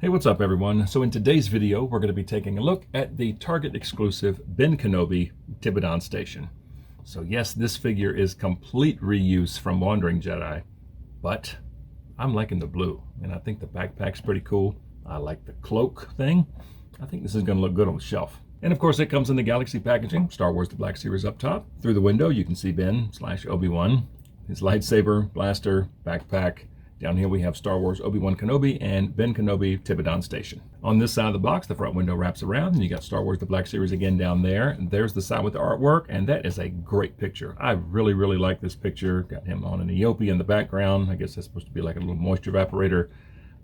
Hey, what's up everyone? So in today's video, we're going to be taking a look at the Target exclusive Ben Kenobi Tibidon Station. So yes, this figure is complete reuse from Wandering Jedi, but I'm liking the blue, and I think the backpack's pretty cool. I like the cloak thing. I think this is going to look good on the shelf. And of course, it comes in the Galaxy packaging, Star Wars The Black Series up top. Through the window, you can see Ben/Obi-Wan, his lightsaber, blaster, backpack. Down here we have Star Wars Obi-Wan Kenobi and Ben Kenobi Tibidon Station. On this side of the box, the front window wraps around, and you got Star Wars The Black Series again down there. And there's the side with the artwork, and that is a great picture. I really like this picture. Got him on an Eopie in the background. I guess that's supposed to be like a little moisture evaporator.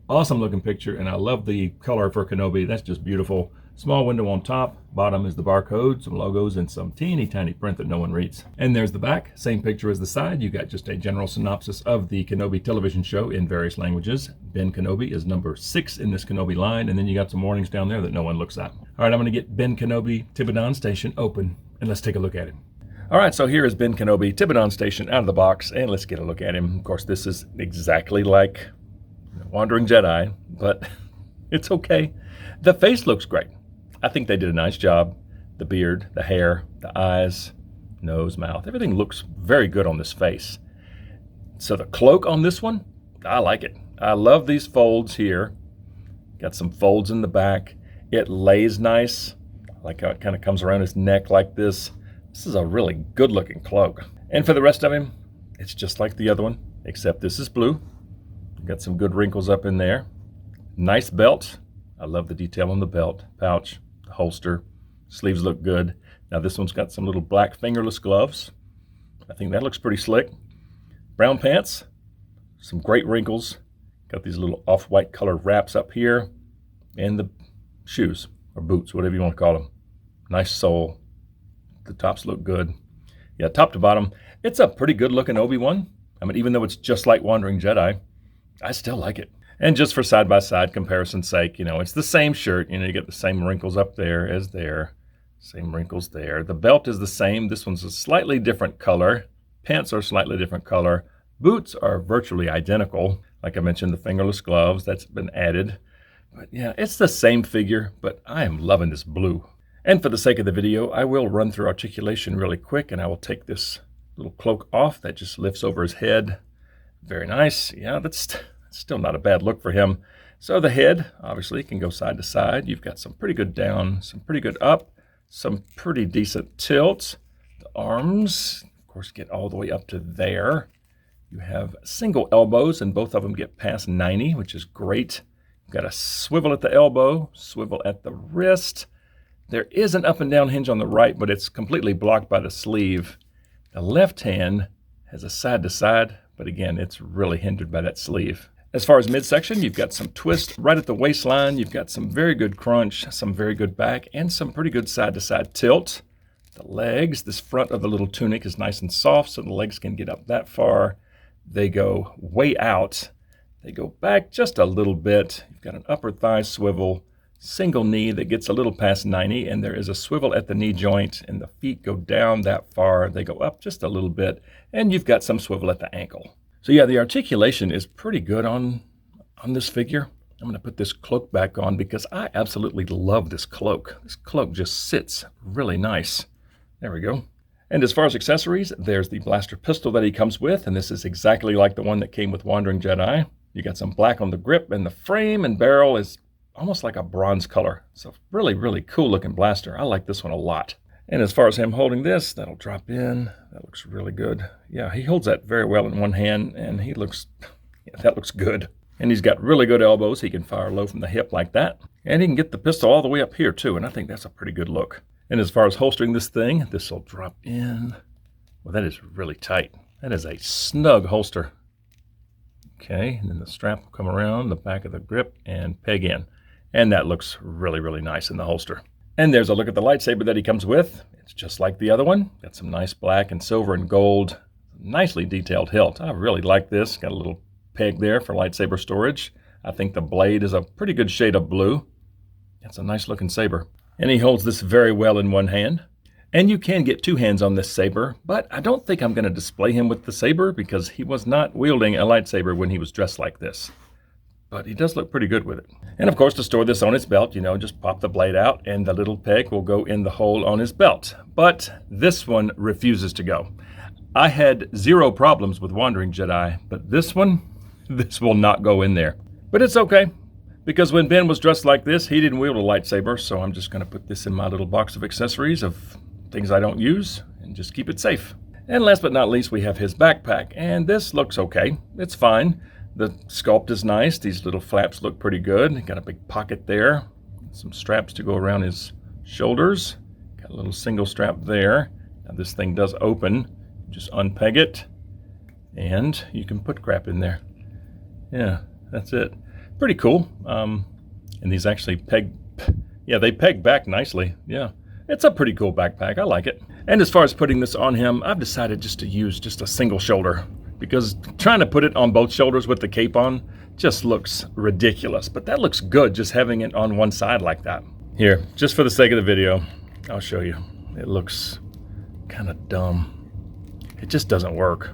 Awesome looking picture, and I love the color for Kenobi. That's just beautiful. Small window on top. Bottom is the barcode, some logos, and some teeny tiny print that no one reads. And there's the back. Same picture as the side. You got just a general synopsis of the Kenobi television show in various languages. Ben Kenobi is number 6 in this Kenobi line, and then you got some warnings down there that no one looks at. All right, I'm going to get Ben Kenobi Tibidon Station open, and let's take a look at him. All right, so here is Ben Kenobi Tibidon Station out of the box, and let's get a look at him. Of course, this is exactly like Wandering Jedi, but it's okay. The face looks great. I think they did a nice job. The beard, the hair, the eyes, nose, mouth, everything looks very good on this face. So the cloak on this one, I like it. I love these folds here. Got some folds in the back. It lays nice. I like how it kind of comes around his neck like this. This is a really good looking cloak. And for the rest of him, it's just like the other one, except this is blue. Got some good wrinkles up in there. Nice belt. I love the detail on the belt, pouch, the holster. Sleeves look good. Now this one's got some little black fingerless gloves. I think that looks pretty slick. Brown pants, some great wrinkles. Got these little off-white color wraps up here. And the shoes, or boots, whatever you want to call them. Nice sole. The tops look good. Yeah, top to bottom, it's a pretty good looking Obi-Wan. I mean, even though it's just like Wandering Jedi, I still like it. And just for side-by-side comparison's sake, it's the same shirt. You get the same wrinkles up there as there. Same wrinkles there. The belt is the same. This one's a slightly different color. Pants are slightly different color. Boots are virtually identical. Like I mentioned, the fingerless gloves, that's been added. But yeah, it's the same figure, but I am loving this blue. And for the sake of the video, I will run through articulation really quick, and I will take this little cloak off that just lifts over his head. Very nice. Yeah, that's still not a bad look for him. So the head, obviously, can go side to side. You've got some pretty good down, some pretty good up, some pretty decent tilt. The arms, of course, get all the way up to there. You have single elbows, and both of them get past 90, which is great. You've got a swivel at the elbow, swivel at the wrist. There is an up and down hinge on the right, but it's completely blocked by the sleeve. The left hand has a side to side, but again, it's really hindered by that sleeve. As far as midsection, you've got some twist right at the waistline. You've got some very good crunch, some very good back, and some pretty good side-to-side tilt. The legs, this front of the little tunic is nice and soft, so the legs can get up that far. They go way out. They go back just a little bit. You've got an upper thigh swivel, single knee that gets a little past 90, and there is a swivel at the knee joint, and the feet go down that far. They go up just a little bit, and you've got some swivel at the ankle. So yeah, the articulation is pretty good on this figure. I'm going to put this cloak back on because I absolutely love this cloak. This cloak just sits really nice. There we go. And as far as accessories, there's the blaster pistol that he comes with, and this is exactly like the one that came with Wandering Jedi. You got some black on the grip, and the frame and barrel is almost like a bronze color. So really cool looking blaster. I like this one a lot. And as far as him holding this, that'll drop in. That looks really good. Yeah, he holds that very well in one hand, and that looks good. And he's got really good elbows. He can fire low from the hip like that. And he can get the pistol all the way up here too, and I think that's a pretty good look. And as far as holstering this thing, this will drop in. Well, that is really tight. That is a snug holster. Okay, and then the strap will come around the back of the grip and peg in. And that looks really nice in the holster. And there's a look at the lightsaber that he comes with. It's just like the other one. Got some nice black and silver and gold. Nicely detailed hilt. I really like this. Got a little peg there for lightsaber storage. I think the blade is a pretty good shade of blue. It's a nice looking saber. And he holds this very well in one hand. And you can get two hands on this saber, but I don't think I'm going to display him with the saber because he was not wielding a lightsaber when he was dressed like this. but he does look pretty good with it. And of course, to store this on his belt, you know, just pop the blade out and the little peg will go in the hole on his belt. But this one refuses to go. I had zero problems with Wandering Jedi, but this one, this will not go in there. But it's okay, because when Ben was dressed like this, he didn't wield a lightsaber, so I'm just going to put this in my little box of accessories of things I don't use and just keep it safe. And last but not least, we have his backpack, and this looks okay. It's fine. The sculpt is nice. These little flaps look pretty good. Got a big pocket there, some straps to go around his shoulders. Got a little single strap there. Now this thing does open. Just unpeg it, and you can put crap in there. Yeah, that's it. Pretty cool. And these actually peg, yeah, they peg back nicely. Yeah, it's a pretty cool backpack. I like it. And as far as putting this on him, I've decided just to use just a single shoulder, because trying to put it on both shoulders with the cape on just looks ridiculous. But that looks good, just having it on one side like that. Here, just for the sake of the video, I'll show you. It looks kind of dumb. It just doesn't work.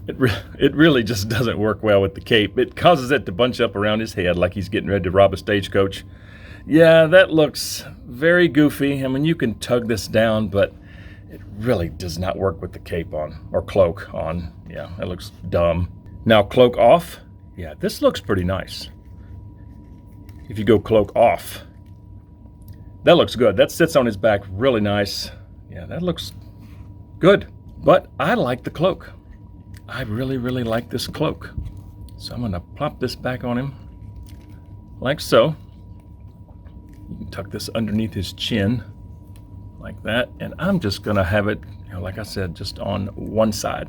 It really just doesn't work well with the cape. It causes it to bunch up around his head like he's getting ready to rob a stagecoach. Yeah, that looks very goofy. I mean, you can tug this down, but it really does not work with the cape on, or cloak on. Yeah, that looks dumb. Now, cloak off. Yeah, this looks pretty nice. If you go cloak off, that looks good. That sits on his back really nice. Yeah, that looks good. But I like the cloak. I really, really like this cloak. So I'm going to plop this back on him like so. You can tuck this underneath his chin like that. And I'm just going to have it, you know, like I said, just on one side.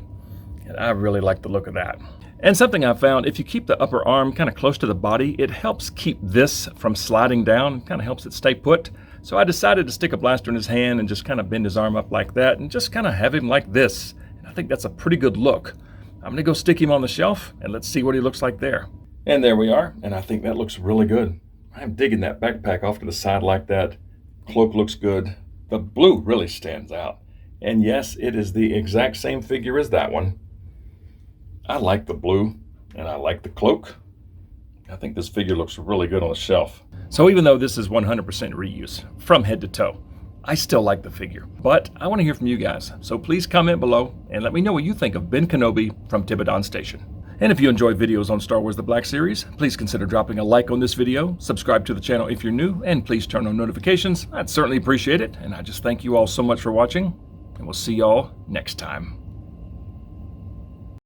And I really like the look of that. And something I found, if you keep the upper arm kind of close to the body, it helps keep this from sliding down, kind of helps it stay put. So I decided to stick a blaster in his hand and just kind of bend his arm up like that and just kind of have him like this. And I think that's a pretty good look. I'm going to go stick him on the shelf and let's see what he looks like there. And there we are. And I think that looks really good. I'm digging that backpack off to the side like that. Cloak looks good. The blue really stands out. And yes, it is the exact same figure as that one. I like the blue and I like the cloak. I think this figure looks really good on the shelf. So even though this is 100% reuse from head to toe, I still like the figure. But I want to hear from you guys. So please comment below and let me know what you think of Ben Kenobi from Tibidon Station. And if you enjoy videos on Star Wars The Black Series, please consider dropping a like on this video, subscribe to the channel if you're new, and please turn on notifications. I'd certainly appreciate it. And I just thank you all so much for watching, and we'll see y'all next time.